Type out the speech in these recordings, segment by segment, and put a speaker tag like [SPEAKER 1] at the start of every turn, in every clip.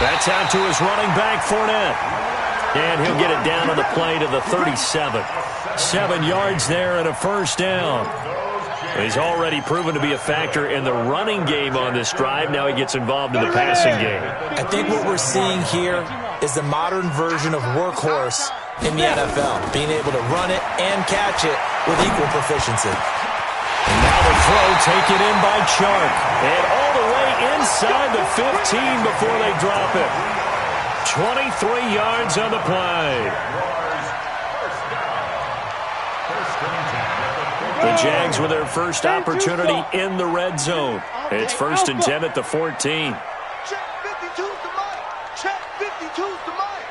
[SPEAKER 1] That's out to his running back, Fournette. And he'll get it down on the play to the 37. 7 yards there and a first down. He's already proven to be a factor in the running game on this drive. Now he gets involved in the passing game.
[SPEAKER 2] I think what we're seeing here is the modern version of workhorse in the NFL, being able to run it and catch it with equal proficiency.
[SPEAKER 1] And now the throw taken in by Chark. And all the way inside the 15 before they drop it. 23 yards on the play. The Jags with their first opportunity in the red zone. It's 1st and 10 at the 14.
[SPEAKER 3] Check 52's the mic. Check 52's the mic.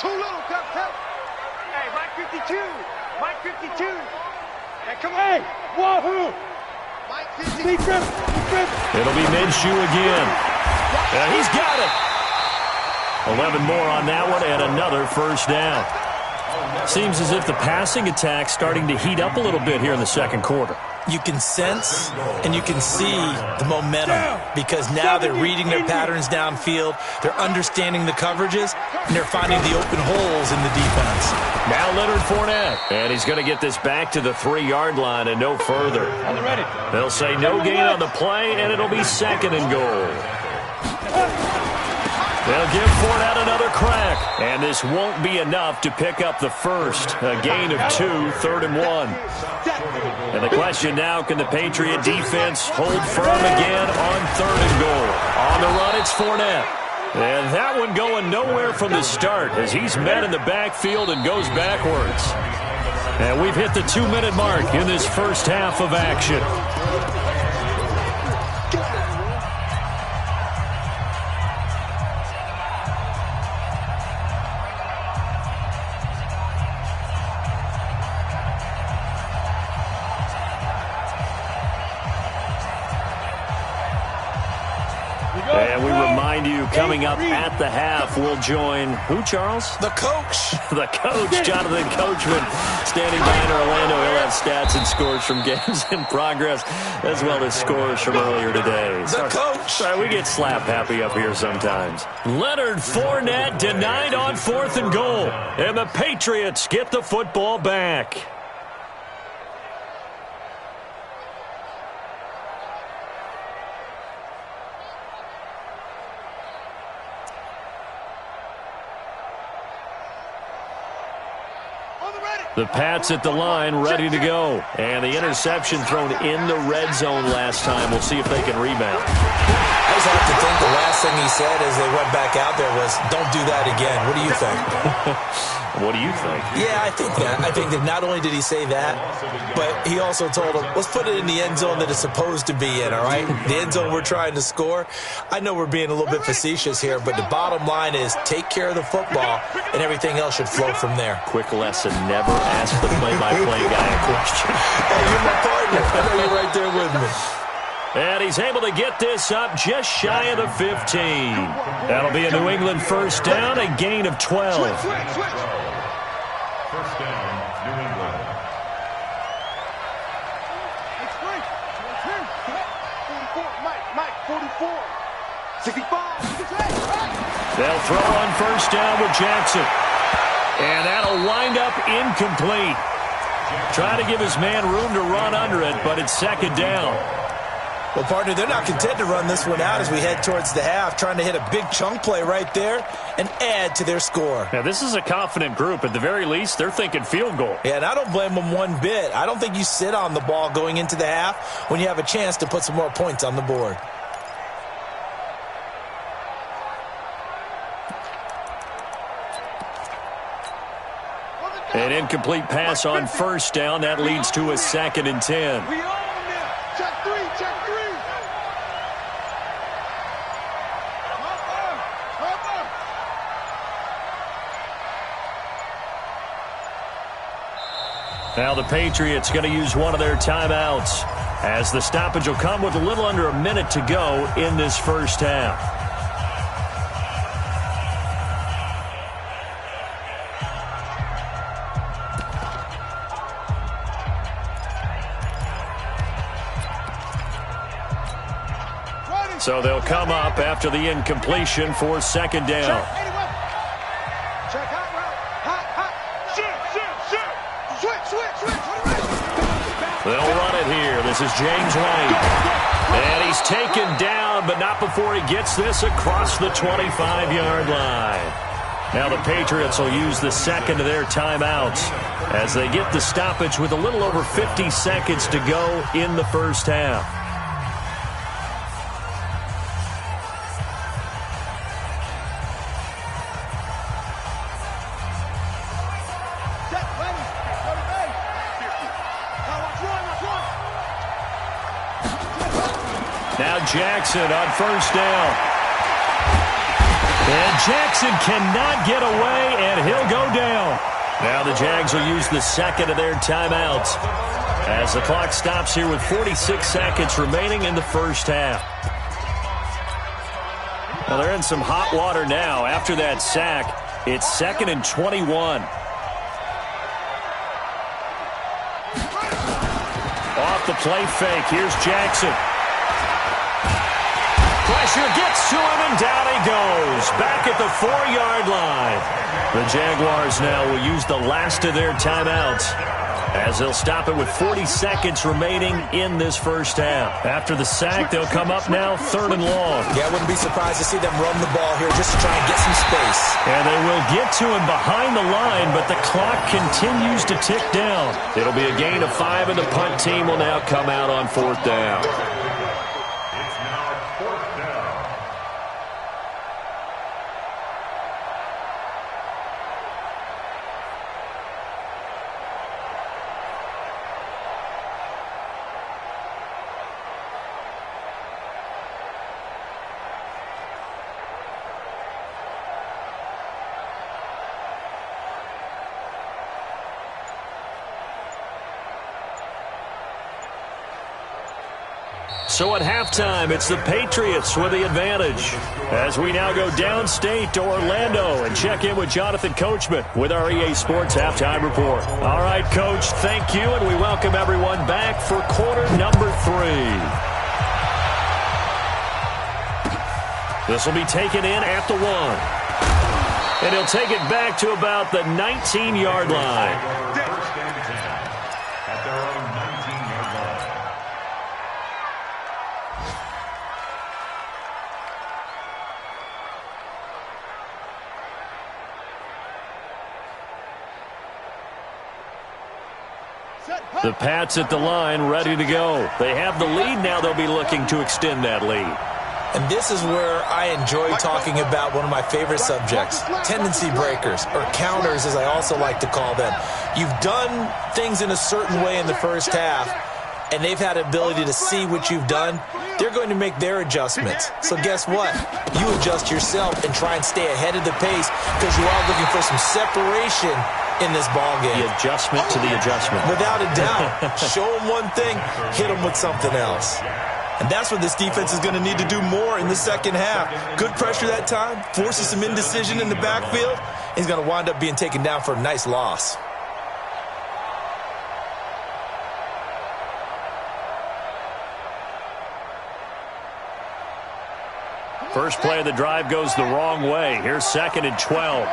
[SPEAKER 3] Too little, Captain. Hey, Mike 52. Mike 52. Hey, come on. Hey, wahoo. Mike 52.
[SPEAKER 1] It'll be Minshew again. And he's got it. 11 more on that one and another first down. Seems as if the passing attack's starting to heat up a little bit here in the second quarter.
[SPEAKER 2] You can sense and you can see the momentum because now they're reading their patterns downfield, they're understanding the coverages, and they're finding the open holes in the defense.
[SPEAKER 1] Now Leonard Fournette, and he's going to get this back to the 3-yard line and no further. They'll say no gain on the play, and it'll be 2nd and goal. They'll give Fournette another crack, and this won't be enough to pick up the first. A gain of 2, 3rd and 1. And the question now, can the Patriot defense hold firm again on 3rd and goal? On the run, it's Fournette. And that one going nowhere from the start as he's met in the backfield and goes backwards. And we've hit the 2-minute mark in this first half of action. And we remind you, coming up at the half, we'll join who, Charles?
[SPEAKER 2] The coach.
[SPEAKER 1] The coach, Jonathan Coachman, standing by in Orlando. He'll have stats and scores from games in progress, as well as scores from earlier today.
[SPEAKER 2] The coach.
[SPEAKER 1] Sorry, we get slap happy up here sometimes. Leonard Fournette denied on 4th and goal. And the Patriots get the football back. The Pats at the line, ready to go. And the interception thrown in the red zone last time. We'll see if they can rebound.
[SPEAKER 2] I just have to think the last thing he said as they went back out there was, don't do that again. What do you think?
[SPEAKER 1] What do you think?
[SPEAKER 2] Yeah, I think that. I think that not only did he say that, but he also told him, let's put it in the end zone that it's supposed to be in, all right? The end zone we're trying to score. I know we're being a little bit facetious here, but the bottom line is take care of the football, and everything else should flow from there.
[SPEAKER 1] Quick lesson, never ask the play-by-play guy a question.
[SPEAKER 2] Hey, you're my partner. I know you're right there with me.
[SPEAKER 1] And he's able to get this up just shy of the 15. That'll be a New England first down, a gain of 12.
[SPEAKER 4] First down, New England.
[SPEAKER 3] It's free. 44. Mike, 44. 65.
[SPEAKER 1] They'll throw on first down with Jackson. And that'll wind up incomplete. Trying to give his man room to run under it, but it's 2nd down.
[SPEAKER 2] Well, partner, they're not content to run this one out as we head towards the half, trying to hit a big chunk play right there and add to their score.
[SPEAKER 1] Now, this is a confident group. At the very least, they're thinking field goal.
[SPEAKER 2] Yeah, and I don't blame them one bit. I don't think you sit on the ball going into the half when you have a chance to put some more points on the board.
[SPEAKER 1] An incomplete pass on first down. That leads to a 2nd and 10.
[SPEAKER 3] We own them. Check 3.
[SPEAKER 1] Now the Patriots going to use one of their timeouts as the stoppage will come with a little under a minute to go in this first half. So they'll come up after the incompletion for second down.
[SPEAKER 3] Check hot route. Hot. Switch.
[SPEAKER 1] They'll run it here. This is James White. And he's taken down, but not before he gets this across the 25-yard line. Now the Patriots will use the second of their timeouts as they get the stoppage with a little over 50 seconds to go in the first half. Now Jackson on first down. And Jackson cannot get away, and he'll go down. Now the Jags will use the second of their timeouts as the clock stops here with 46 seconds remaining in the first half. Well, they're in some hot water now. After that sack, it's 2nd and 21. Off the play fake, here's Jackson. Pressure gets to him, and down he goes. Back at the 4-yard line. The Jaguars now will use the last of their timeouts as they'll stop it with 40 seconds remaining in this first half. After the sack, they'll come up now 3rd and long.
[SPEAKER 2] Yeah, I wouldn't be surprised to see them run the ball here just to try and get some space.
[SPEAKER 1] And they will get to him behind the line, but the clock continues to tick down. It'll be a gain of 5, and the punt team will now come out on 4th down. So at halftime, it's the Patriots with the advantage. As we now go downstate to Orlando and check in with Jonathan Coachman with our EA Sports Halftime Report. All right, Coach, thank you, and we welcome everyone back for quarter number 3. This will be taken in at the 1. And he'll take it back to about the 19-yard line. The Pats at the line, ready to go. They have the lead now. They'll be looking to extend that lead.
[SPEAKER 2] And this is where I enjoy talking about one of my favorite subjects, tendency breakers, or counters as I also like to call them. You've done things in a certain way in the first half, and they've had the ability to see what you've done. They're going to make their adjustments. So guess what? You adjust yourself and try and stay ahead of the pace because you are looking for some separation in this ball game.
[SPEAKER 1] The adjustment to the adjustment.
[SPEAKER 2] Without a doubt. Show them one thing, hit them with something else. And that's what this defense is going to need to do more in the second half. Good pressure that time, forces some indecision in the backfield. He's going to wind up being taken down for a nice loss.
[SPEAKER 1] First play of the drive goes the wrong way. Here's 2nd and 12.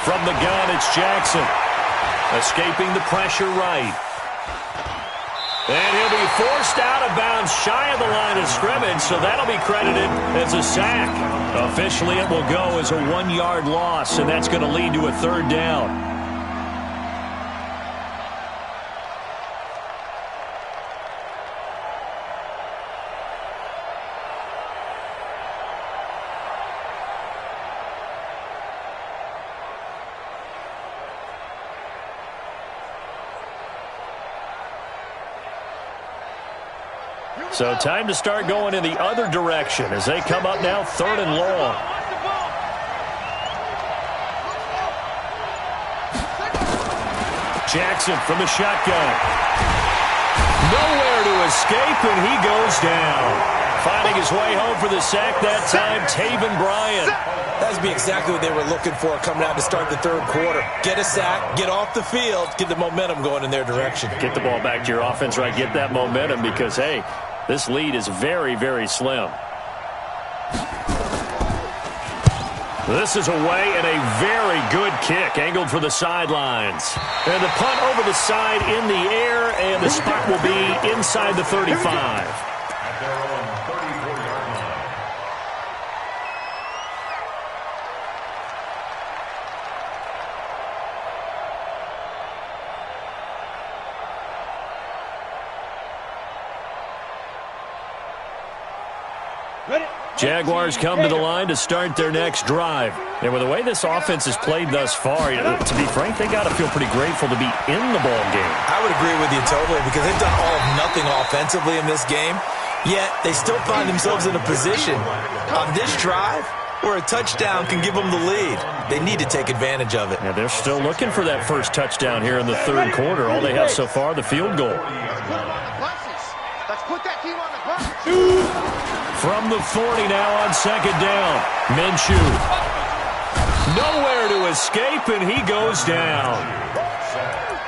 [SPEAKER 1] From the gun, it's Jackson. Escaping the pressure right. And he'll be forced out of bounds shy of the line of scrimmage, so that'll be credited as a sack. Officially, it will go as a 1-yard loss, and that's going to lead to a 3rd down. So time to start going in the other direction as they come up now 3rd and long. Jackson from the shotgun. Nowhere to escape, and he goes down. Finding his way home for the sack that time, Taven Bryan.
[SPEAKER 2] That'd be exactly what they were looking for coming out to start the third quarter. Get a sack, get off the field, get the momentum going in their direction.
[SPEAKER 1] Get the ball back to your offense, right? Get that momentum because, hey, this lead is very, very slim. This is away and a very good kick, angled for the sidelines. And the punt over the side in the air, and the spot will be inside the 35.
[SPEAKER 4] At their own 34-yard line.
[SPEAKER 1] Jaguars come to the line to start their next drive. And with the way this offense has played thus far, to be frank, they got to feel pretty grateful to be in the ball game.
[SPEAKER 2] I would agree with you totally because they've done all of nothing offensively in this game, yet they still find themselves in a position on this drive where a touchdown can give them the lead. They need to take advantage of it.
[SPEAKER 1] Yeah, they're still looking for that first touchdown here in the third quarter. All they have so far, the field goal.
[SPEAKER 3] Let's put that team on the bus.
[SPEAKER 1] From the 40 now on second down. Minshew. Nowhere to escape, and he goes down.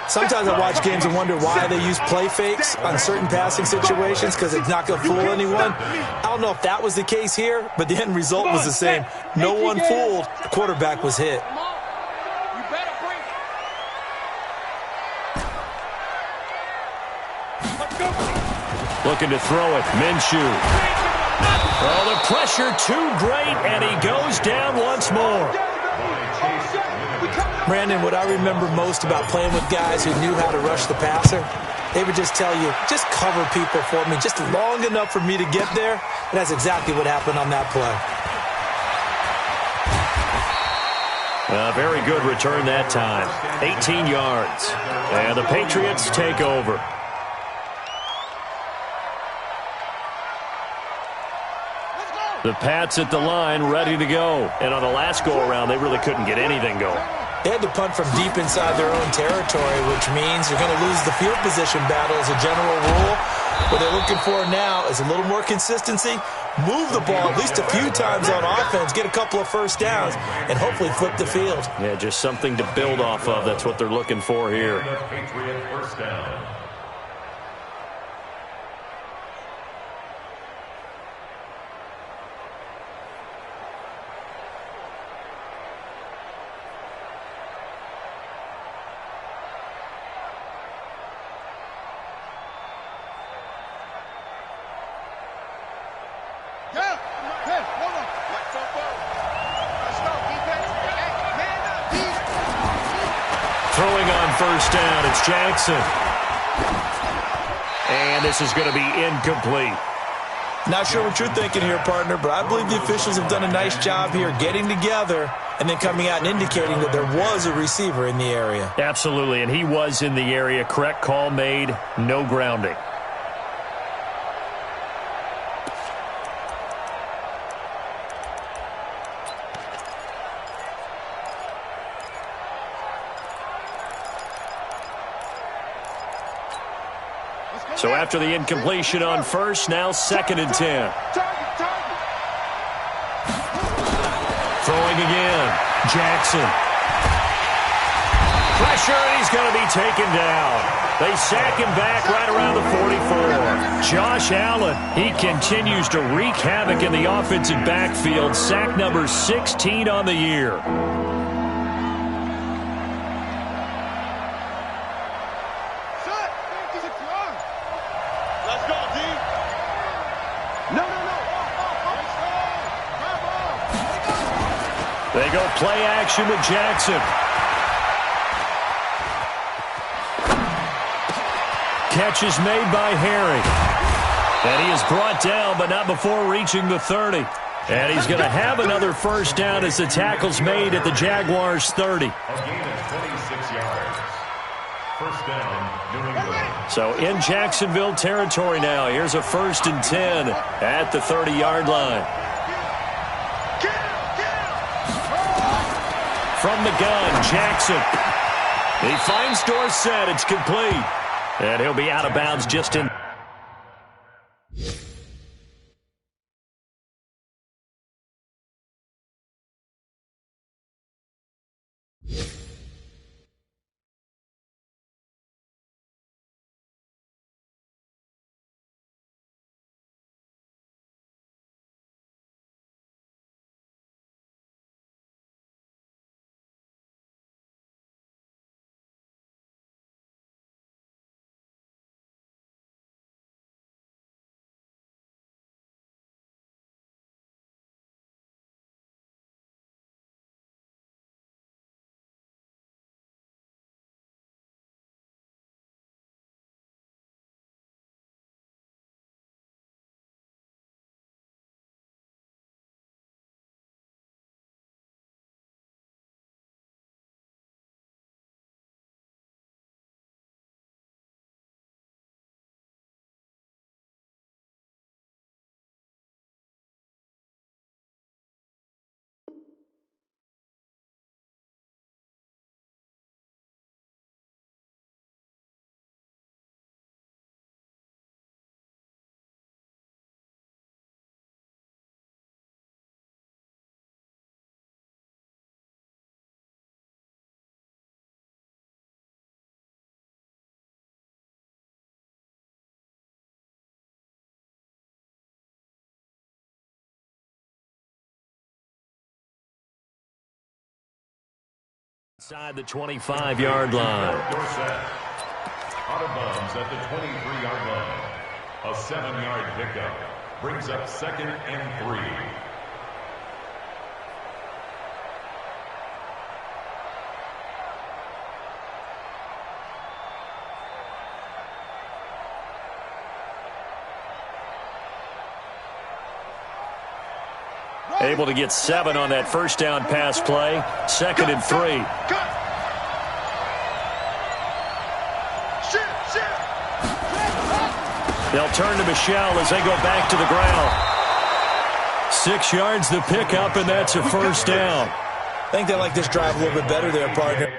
[SPEAKER 2] Sometimes I watch games and wonder why they use play fakes on certain passing situations because it's not going to fool anyone. I don't know if that was the case here, but the end result was the same. No one fooled. The quarterback was hit.
[SPEAKER 1] Looking to throw it. Minshew. Oh, the pressure too great, and he goes down once more.
[SPEAKER 2] Brandon, what I remember most about playing with guys who knew how to rush the passer, they would just tell you, just cover people for me, just long enough for me to get there. And that's exactly what happened on that play.
[SPEAKER 1] Very good return that time. 18 yards. And the Patriots take over. The Pats at the line, ready to go. And on the last go-around, they really couldn't get anything going.
[SPEAKER 2] They had to punt from deep inside their own territory, which means you're going to lose the field position battle as a general rule. What they're looking for now is a little more consistency, move the ball at least a few times on offense, get a couple of first downs, and hopefully flip the field.
[SPEAKER 1] Yeah, just something to build off of. That's what they're looking for here.
[SPEAKER 4] Patriot first down.
[SPEAKER 1] Throwing on first down, it's Jackson. And this is going to be incomplete.
[SPEAKER 2] Not sure what you're thinking here, partner, but I believe the officials have done a nice job here getting together and then coming out and indicating that there was a receiver in the area.
[SPEAKER 1] Absolutely, and he was in the area. Correct call made, no grounding. So after the incompletion on first, now 2nd and 10. Throwing again. Jackson. Pressure, and he's going to be taken down. They sack him back right around the 44. Josh Allen, he continues to wreak havoc in the offensive backfield. Sack number 16 on the year. They go play action with Jackson. Catch is made by Harry. And he is brought down, but not before reaching the 30. And he's going to have another first down as the tackle's made at the Jaguars' 30.
[SPEAKER 4] A gain of 26 yards. First down, New England.
[SPEAKER 1] So in Jacksonville territory now. Here's a 1st and 10 at the 30-yard line. From the gun, Jackson. He finds Dorsett. It's complete. And he'll be out of bounds just in Inside the 25-yard line.
[SPEAKER 4] Out of bounds at the 23-yard line. A 7-yard pickup brings up 2nd and 3.
[SPEAKER 1] Able to get 7 on that first down pass play. 2nd and 3. They'll turn to Michelle as they go back to the ground. 6 yards the pickup, and that's a first down.
[SPEAKER 2] I think they like this drive a little bit better there, partner.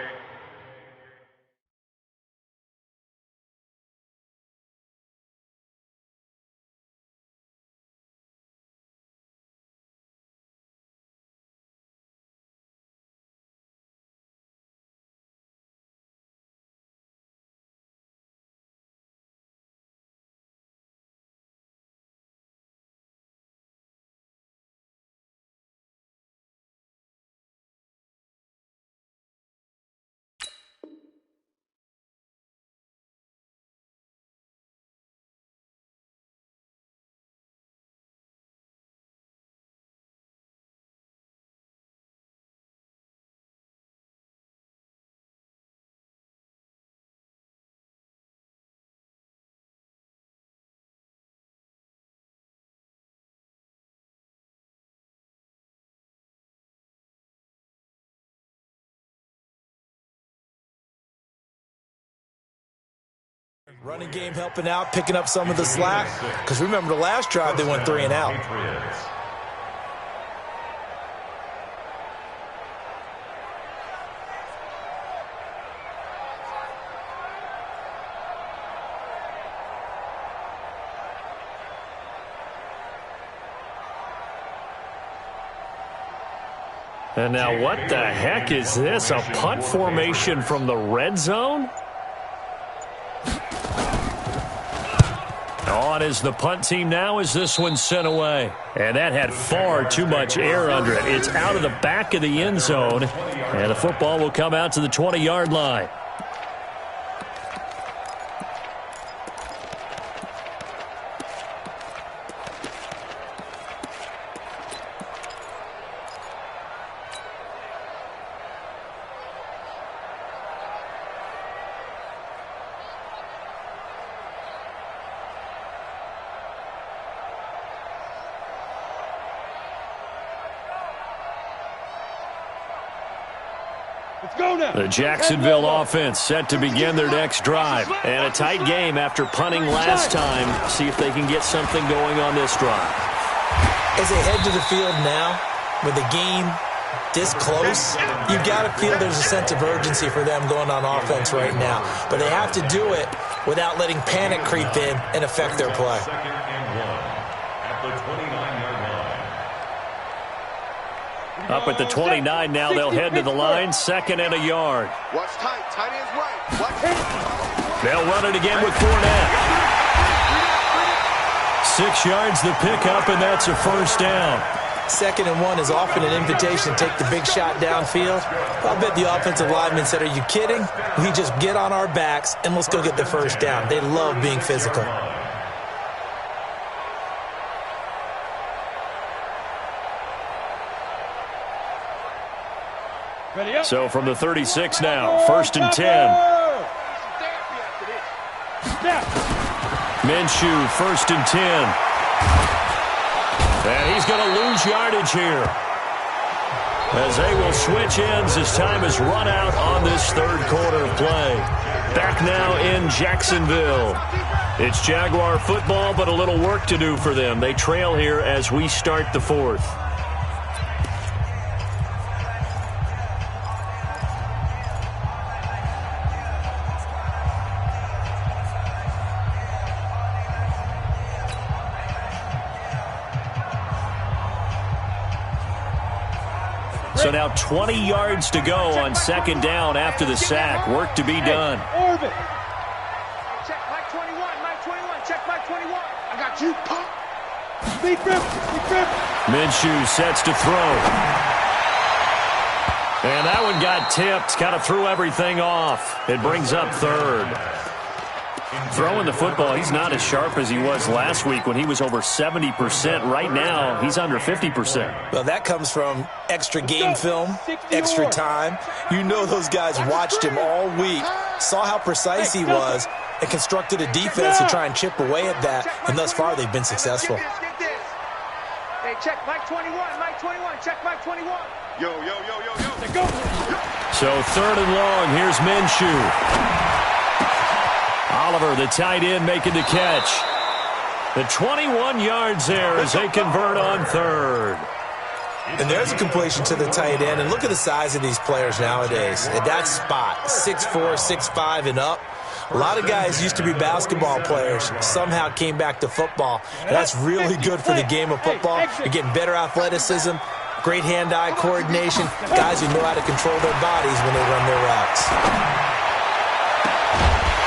[SPEAKER 2] Running game helping out, picking up some of the slack. Because remember, the last drive, they went 3 and out.
[SPEAKER 1] And now what the heck is this? A punt formation from the red zone? On is the punt team now as this one sent away. And that had far too much air under it. It's out of the back of the end zone. And the football will come out to the 20-yard line. The Jacksonville offense set to begin their next drive. And a tight game after punting last time. See if they can get something going on this drive.
[SPEAKER 2] As they head to the field now, with the game this close, you've got to feel there's a sense of urgency for them going on offense right now. But they have to do it without letting panic creep in and affect their play.
[SPEAKER 1] Up at the 29 now, they'll head to the line, 2nd and a yard.
[SPEAKER 3] Watch tight, tight ends right. Watch it.
[SPEAKER 1] They'll run it again with Fournette. 6 yards the pickup, and that's a first down.
[SPEAKER 2] 2nd and 1 is often an invitation to take the big shot downfield. I bet the offensive lineman said, are you kidding? We just get on our backs and let's go get the first down. They love being physical.
[SPEAKER 1] So from the 36 now, 1st and 10. Minshew, 1st and 10. And he's going to lose yardage here, as they will switch ends as time has run out on this third quarter of play. Back now in Jacksonville. It's Jaguar football, but a little work to do for them. They trail here as we start the fourth. So now 20 yards to go on 2nd down after the sack. Work to be done.
[SPEAKER 3] Orbit. Check Mike 21, Mike 21, check Mike 21. I got you, pop. Big grip, big grip.
[SPEAKER 1] Minshew sets to throw. And that one got tipped, kind of threw everything off. It brings up third. Throwing the football, he's not as sharp as he was last week when he was over 70%. Right now, he's under 50%.
[SPEAKER 2] Well, that comes from extra game film, extra time. You know those guys watched him all week, saw how precise he was, and constructed a defense to try and chip away at that. And thus far, they've been successful.
[SPEAKER 3] Hey, check Mike 21, Mike 21, check Mike 21. Yo. Go.
[SPEAKER 1] So third and long, here's Minshew. Oliver, the tight end, making the catch. The 21 yards there as they convert on third.
[SPEAKER 2] And there's a completion to the tight end. And look at the size of these players nowadays. At that spot, 6'4", 6'5", and up. A lot of guys used to be basketball players, somehow came back to football. And that's really good for the game of football. You're getting better athleticism, great hand-eye coordination, guys who know how to control their bodies when they run their routes.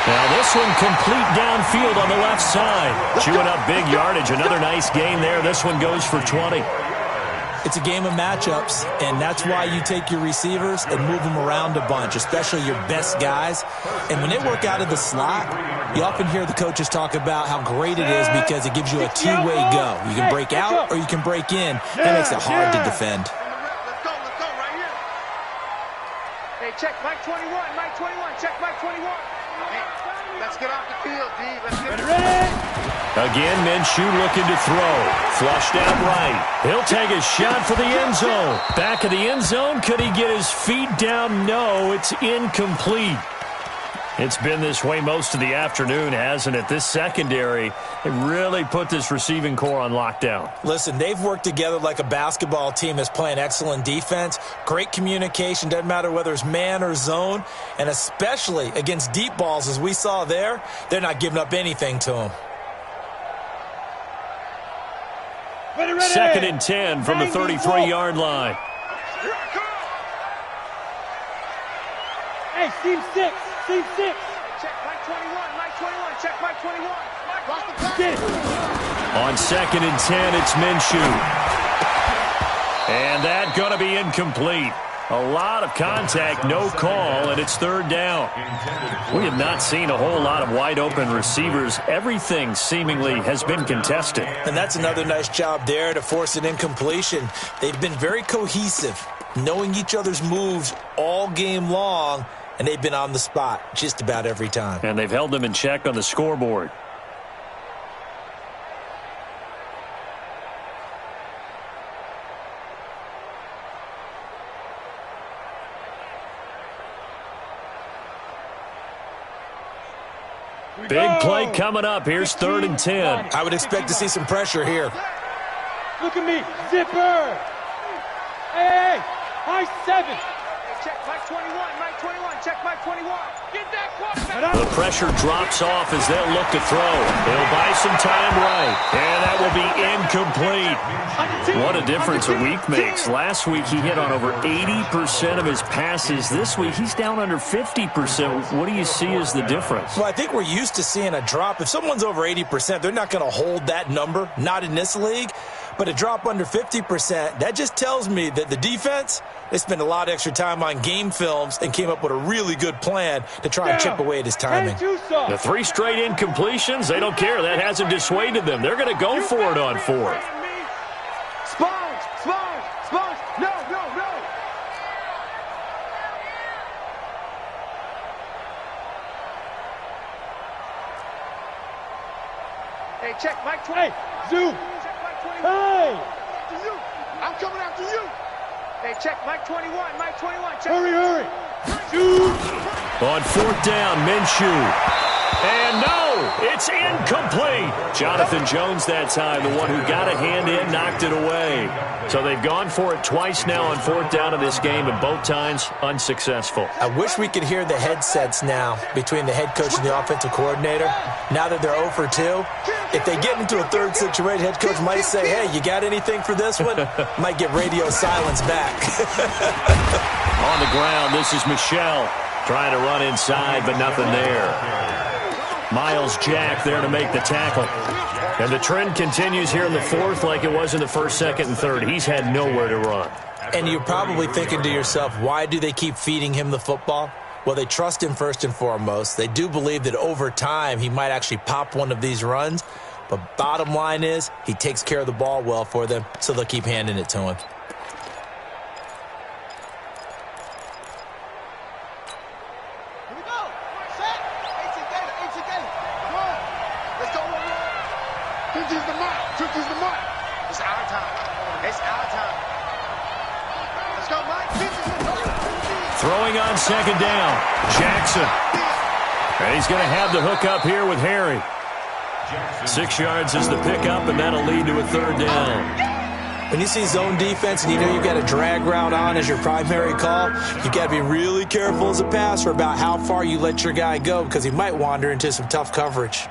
[SPEAKER 1] Now this one complete downfield on the left side. Chewing up big yardage. Another nice gain there. This one goes for 20.
[SPEAKER 2] It's a game of matchups, and that's why you take your receivers and move them around a bunch, especially your best guys. And when they work out of the slot, you often hear the coaches talk about how great it is because it gives you a two-way go. You can break out or you can break in. That makes it hard to defend.
[SPEAKER 3] Let's go right here. Hey, check Mike 21, Mike 21, check Mike 21. Let's get off the field, D. Let's get ready.
[SPEAKER 1] Again, Minshew looking to throw. Flushed out right. He'll take a shot for the end zone. Back of the end zone. Could he get his feet down? No, it's incomplete. It's been this way most of the afternoon, hasn't it? This secondary, it really put this receiving core on lockdown.
[SPEAKER 2] Listen, they've worked together like a basketball team that's playing excellent defense. Great communication, doesn't matter whether it's man or zone. And especially against deep balls, as we saw there, they're not giving up anything to them.
[SPEAKER 3] Ready.
[SPEAKER 1] 2nd and 10 from the 33-yard line.
[SPEAKER 3] Hey, Team 6. Check Mike 21, Mike 21, check Mike 21.
[SPEAKER 1] On 2nd and 10, it's Minshew. And that going to be incomplete. A lot of contact, no call, and it's third down. We have not seen a whole lot of wide-open receivers. Everything seemingly has been contested.
[SPEAKER 2] And that's another nice job there to force an incompletion. They've been very cohesive, knowing each other's moves all game long, and they've been on the spot just about every time.
[SPEAKER 1] And they've held them in check on the scoreboard. Big play coming up. Here's 3rd and 10.
[SPEAKER 2] I would expect to see some pressure here.
[SPEAKER 3] Look at me. Zipper. Hey. High 7. Check Mike 21, Mike 21, check Mike 21. Get that quarterback.
[SPEAKER 1] The pressure drops off as they'll look to throw. They'll buy some time right. And that will be incomplete. What a difference a week makes. Last week he hit on over 80% of his passes. This week he's down under 50%. What do you see as the difference?
[SPEAKER 2] Well, I think we're used to seeing a drop. If someone's over 80%, they're not going to hold that number. Not in this league. But a drop under 50%, that just tells me that the defense, they spent a lot of extra time on game films and came up with a really good plan to try and chip away at his timing.
[SPEAKER 1] The 3 straight incompletions, they don't care. That hasn't dissuaded them. They're going to go for it on 4th.
[SPEAKER 3] Sponge. No. Hey, check Mike 20. Hey, Zoo. Hey! I'm coming after you. Hey, check Mike 21, Mike 21. Check. Hurry.
[SPEAKER 1] On 4th down, Minshew. And no, it's incomplete. Jonathan Jones that time, the one who got a hand in, knocked it away. So they've gone for it twice now on 4th down in this game, and both times unsuccessful.
[SPEAKER 2] I wish we could hear the headsets now between the head coach and the offensive coordinator. Now that they're 0 for 2, if they get into a third situation, head coach might say, hey, you got anything for this one? Might get radio silence back.
[SPEAKER 1] On the ground, this is Michelle trying to run inside, but nothing there. Miles Jack there to make the tackle. And the trend continues here in the 4th like it was in the 1st, 2nd, and 3rd. He's had nowhere to run.
[SPEAKER 2] And you're probably thinking to yourself, why do they keep feeding him the football? Well, they trust him first and foremost. They do believe that over time he might actually pop one of these runs. But bottom line is he takes care of the ball well for them, so they'll keep handing it to him.
[SPEAKER 3] Here we go. Set. 18 Gator. 18 Gator. Come on. Let's go. 50's the mark. 50's the mark. It's our time. It's our time. Let's go, Mike. 50's the mark.
[SPEAKER 1] Throwing on second down. Jackson. And he's going to have the hook up here with Harry. 6 yards is the pickup, and that'll lead to a third down.
[SPEAKER 2] When you see zone defense and you know you've got a drag route on as your primary call, you've got to be really careful as a passer about how far you let your guy go because he might wander into some tough coverage.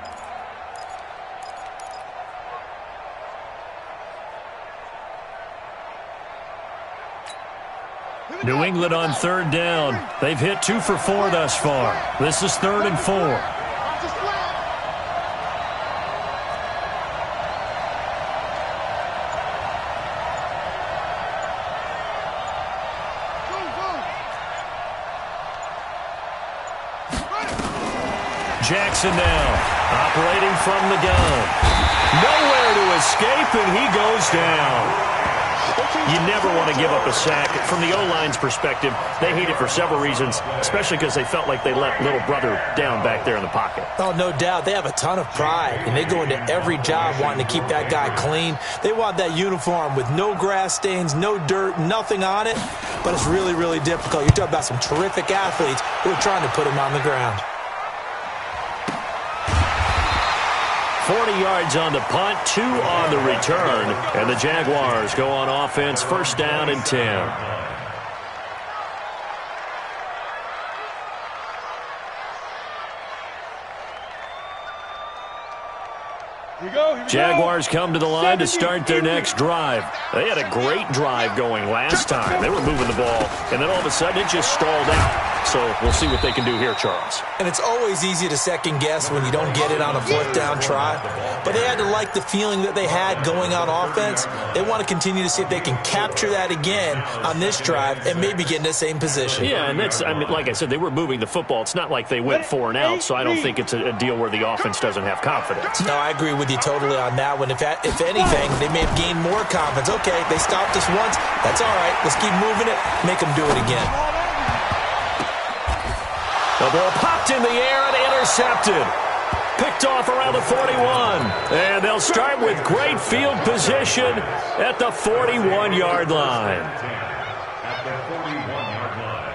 [SPEAKER 1] New England on third down. They've hit 2 for 4 thus far. This is 3rd and 4. Jackson now, operating from the gun. Nowhere to escape, and he goes down. You never want to give up a sack. From the O-line's perspective, they hate it for several reasons, especially because they felt like they let little brother down back there in the pocket.
[SPEAKER 2] Oh, no doubt. They have a ton of pride, and they go into every job wanting to keep that guy clean. They want that uniform with no grass stains, no dirt, nothing on it, but it's really, really difficult. You're talking about some terrific athletes who are trying to put him on the ground.
[SPEAKER 1] 40 yards on the punt, 2 on the return, and the Jaguars go on offense, 1st down and 10. Jaguars come to the line to start their next drive. They had a great drive going last time. They were moving the ball, and then all of a sudden it just stalled out. So we'll see what they can do here, Charles.
[SPEAKER 2] And it's always easy to second guess when you don't get it on a 4th down try. But they had to like the feeling that they had going on offense. They want to continue to see if they can capture that again on this drive and maybe get in the same position.
[SPEAKER 1] Yeah, and that's, I mean, like I said, they were moving the football. It's not like they went 4 and out, so I don't think it's a deal where the offense doesn't have confidence.
[SPEAKER 2] No, I agree with you totally on that one. If anything, they may have gained more confidence. Okay, they stopped us once. That's all right. Let's keep moving it. Make them do it again.
[SPEAKER 1] The ball popped in the air and intercepted. Picked off around the 41. And they'll start with great field position at the 41-yard line.
[SPEAKER 4] At the 41-yard line.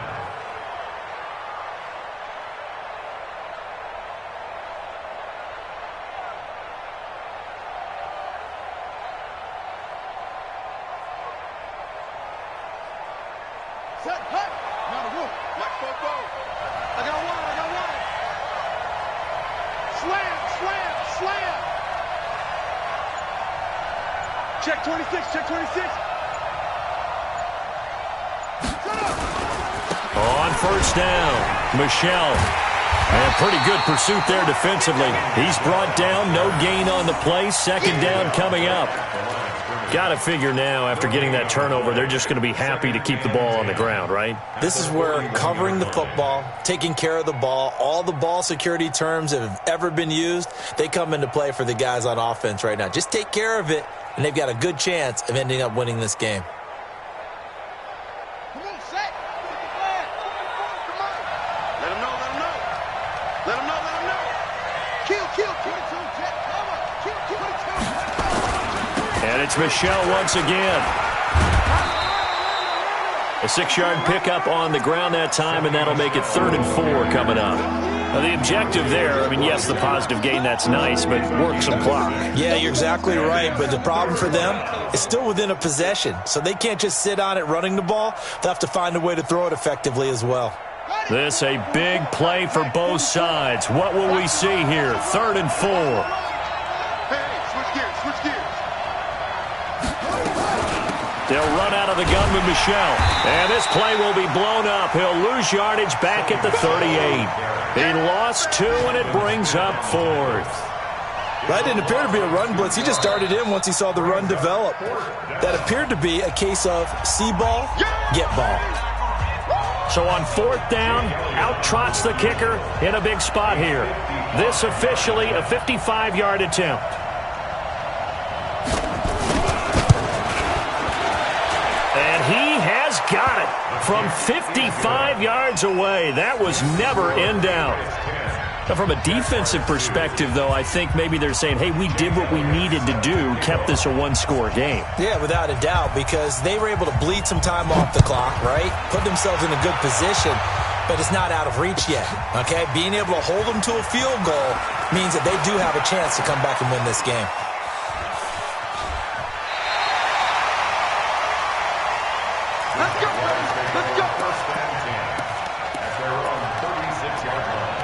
[SPEAKER 3] Set, hut. Now the roof. Mike Fogo. I got one. Slam. Check 26, check 26.
[SPEAKER 1] On 1st down, Michelle. And pretty good pursuit there defensively. He's brought down, no gain on the play. 2nd down coming up. Got to figure now, after getting that turnover, they're just going to be happy to keep the ball on the ground, right?
[SPEAKER 2] This is where covering the football, taking care of the ball, all the ball security terms that have ever been used, they come into play for the guys on offense right now. Just take care of it, and they've got a good chance of ending up winning this game.
[SPEAKER 3] Come on, set. Come on. Let him know. Kill. 22, Jet. Come on. Kill. 22.
[SPEAKER 1] And it's Michelle once again. A 6-yard pickup on the ground that time, and that'll make it 3rd and 4 coming up. Now, the objective there, I mean, yes, the positive gain, that's nice, but work some clock.
[SPEAKER 2] Yeah, you're exactly right, but the problem for them is still within a possession, so they can't just sit on it running the ball. They'll have to find a way to throw it effectively as well.
[SPEAKER 1] This a big play for both sides. What will we see here? 3rd and 4.
[SPEAKER 3] Hey, switch gears.
[SPEAKER 1] They'll run out of the gun with Michelle. And this play will be blown up. He'll lose yardage back at the 38. He lost 2, and it brings up 4th.
[SPEAKER 2] That didn't appear to be a run blitz. He just darted in once he saw the run develop. That appeared to be a case of see ball, get ball.
[SPEAKER 1] So on 4th down, out trots the kicker in a big spot here. This officially a 55-yard attempt. And he has got it from 55 yards away. That was never in doubt. Now, from a defensive perspective, though, I think maybe they're saying, hey, we did what we needed to do, kept this a one-score game.
[SPEAKER 2] Yeah, without a doubt, because they were able to bleed some time off the clock, right? Put themselves in a good position, but it's not out of reach yet, okay? Being able to hold them to a field goal means that they do have a chance to come back and win this game.
[SPEAKER 3] Let's go. Let's go.
[SPEAKER 4] First and 10 at their own 36-yard line.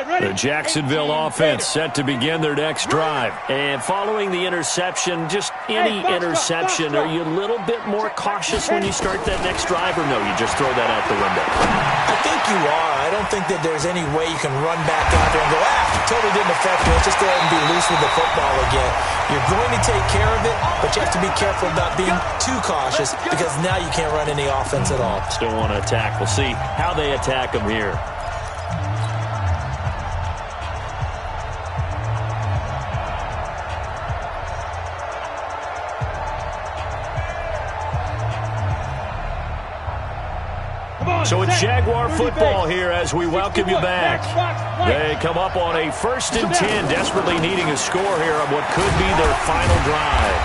[SPEAKER 1] The Jacksonville offense set to begin their next drive. And following the interception, just any interception, are you a little bit more cautious when you start that next drive, or no, you just throw that out the window?
[SPEAKER 2] I think you are. I don't think that there's any way you can run back out there and go, totally didn't affect me. Let's just go ahead and be loose with the football again. You're going to take care of it, but you have to be careful about being too cautious because now you can't run any offense at all.
[SPEAKER 1] Still want to attack. We'll see how they attack them here. So it's Jaguar football here as we welcome you back. They come up on a 1st and 10, desperately needing a score here on what could be their final drive.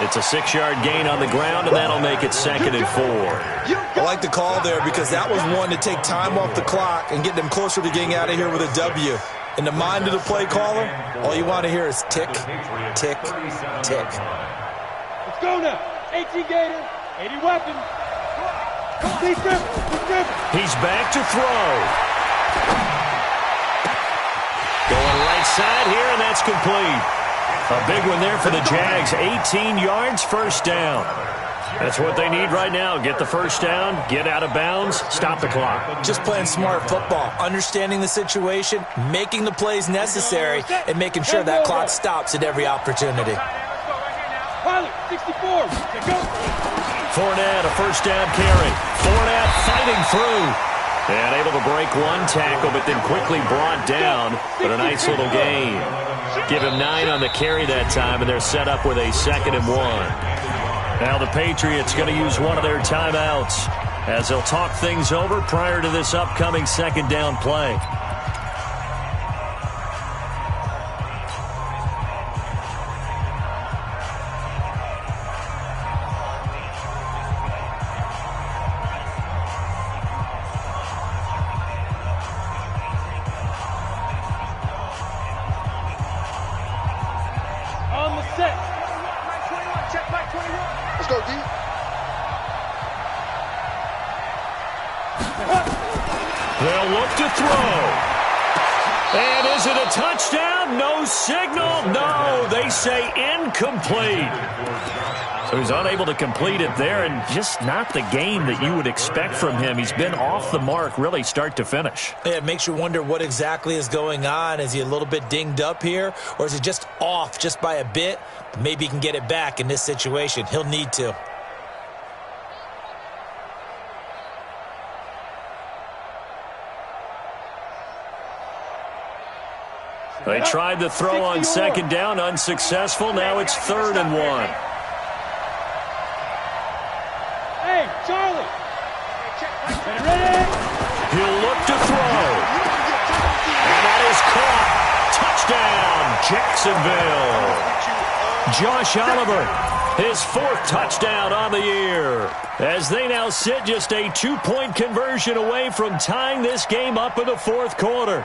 [SPEAKER 1] It's a 6-yard gain on the ground, and that'll make it 2nd and 4.
[SPEAKER 2] I like the call there because that was one to take time off the clock and get them closer to getting out of here with a W. In the mind of the play caller, all you want to hear is tick, tick, tick.
[SPEAKER 3] Let's go now. 18 Gator, 80 weapons.
[SPEAKER 1] He's back to throw. Going right side here, and that's complete. A big one there for the Jags. 18 yards, 1st down. That's what they need right now. Get the 1st down, get out of bounds, stop the clock.
[SPEAKER 2] Just playing smart football, understanding the situation, making the plays necessary, and making sure that clock stops at every opportunity.
[SPEAKER 3] Pilot, 64. Go.
[SPEAKER 1] Fournette, a 1st down carry. Fournette fighting through. And able to break one tackle, but then quickly brought down. But a nice little gain. Give him 9 on the carry that time, and they're set up with a 2nd and 1. Now the Patriots going to use one of their timeouts as they'll talk things over prior to this upcoming 2nd down play. They'll look to throw. And is it a touchdown? No signal. No, they say incomplete. So he's unable to complete it there, and just not the game that you would expect from him. He's been off the mark really start to finish.
[SPEAKER 2] Yeah, it makes you wonder what exactly is going on. Is he a little bit dinged up here, or is he just off just by a bit? Maybe he can get it back in this situation. He'll need to.
[SPEAKER 1] They tried the throw on 2nd down, unsuccessful. Now it's 3rd and 1.
[SPEAKER 3] Hey, Charlie. Ready?
[SPEAKER 1] He'll look to throw. And that is caught. Touchdown, Jacksonville. Josh Oliver, his 4th touchdown on the year. As they now sit just a 2-point conversion away from tying this game up in the 4th quarter.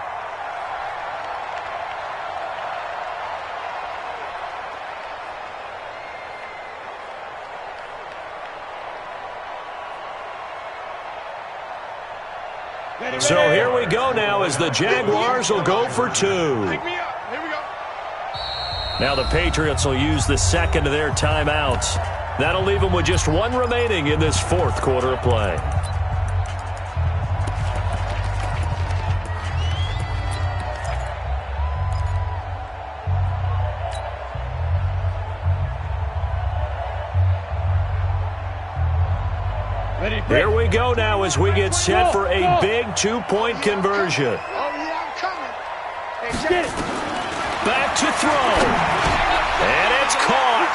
[SPEAKER 1] So here we go now as the Jaguars will go for 2.
[SPEAKER 3] Pick me up. Here we go.
[SPEAKER 1] Now the Patriots will use the second of their timeouts. That'll leave them with just one remaining in this fourth quarter of play. Here we go now as we get set for a big two-point conversion. Back to throw. And it's caught.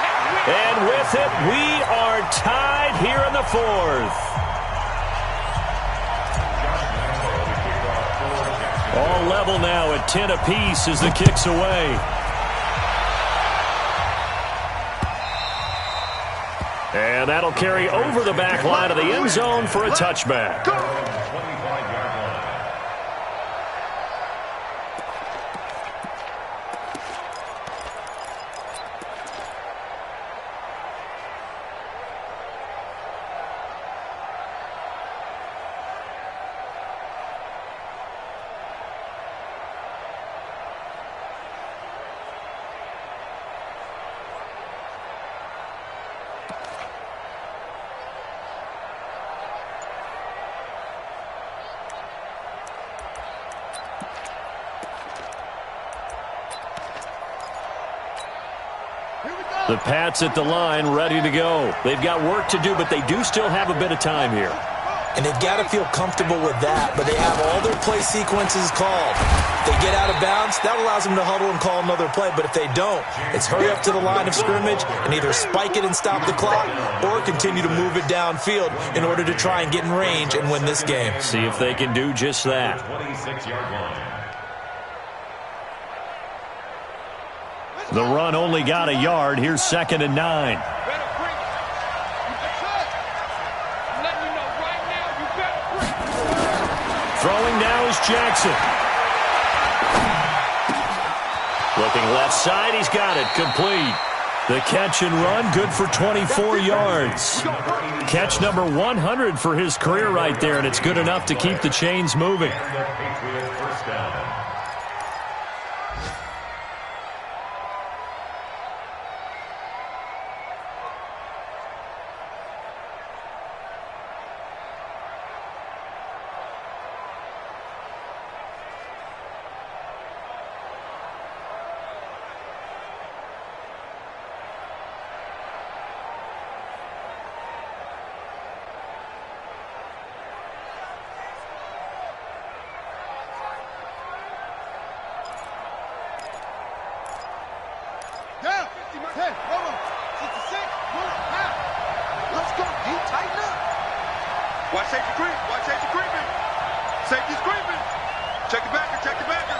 [SPEAKER 1] And with it, we are tied here in the fourth. All level now at 10 apiece as the kick's away. And that'll carry over the back line of the end zone for a touchback. The Pats at the line, ready to go. They've got work to do, but they do still have a bit of time here.
[SPEAKER 2] And they've got to feel comfortable with that, but they have all their play sequences called. If they get out of bounds, that allows them to huddle and call another play, but if they don't, it's hurry up to the line of scrimmage and either spike it and stop the clock or continue to move it downfield in order to try and get in range and win this game.
[SPEAKER 1] See if they can do just that.
[SPEAKER 4] 26-yard line.
[SPEAKER 1] The run only got a yard. Here's 2nd and 9. Throwing now is Jackson. Looking left side, he's got it. Complete. The catch and run, good for 24 yards. Catch number 100 for his career right there, and it's good enough to keep the chains moving.
[SPEAKER 4] And the Patriots first down.
[SPEAKER 3] Watch safety creep. Watch safety creeping. Safety's creeping. Check the backer. Check the backer.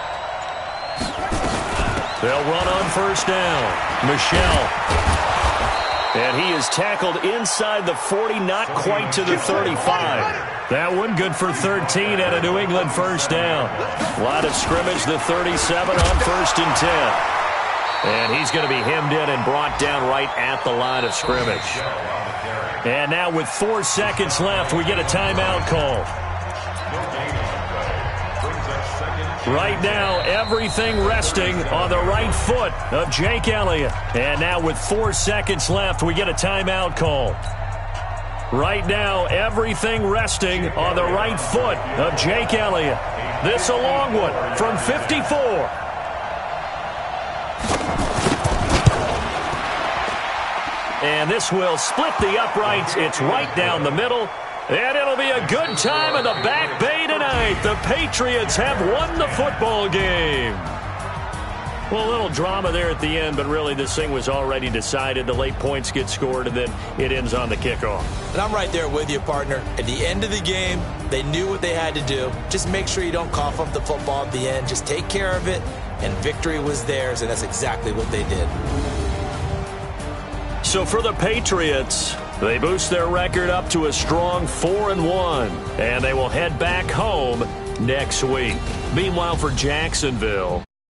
[SPEAKER 1] They'll run on first down. Michelle. And he is tackled inside the 40, not quite to the 35. That one good for 13 at a New England first down. Line of scrimmage, the 37 on 1st and 10. And he's going to be hemmed in and brought down right at the line of scrimmage. And now with 4 seconds left, we get a timeout call. Right now, everything resting on the right foot of Jake Elliott. And now with 4 seconds left, we get a timeout call. Right now, everything resting on the right foot of Jake Elliott. This a long one from 54. And this will split the uprights. It's right down the middle. And it'll be a good time in the Back Bay tonight. The Patriots have won the football game. Well, a little drama there at the end, but really this thing was already decided. The late points get scored, and then it ends on the kickoff.
[SPEAKER 2] And I'm right there with you, partner. At the end of the game, they knew what they had to do. Just make sure you don't cough up the football at the end. Just take care of it, and victory was theirs, and that's exactly what they did.
[SPEAKER 1] So for the Patriots, they boost their record up to a strong 4-1, and they will head back home next week. Meanwhile, for Jacksonville,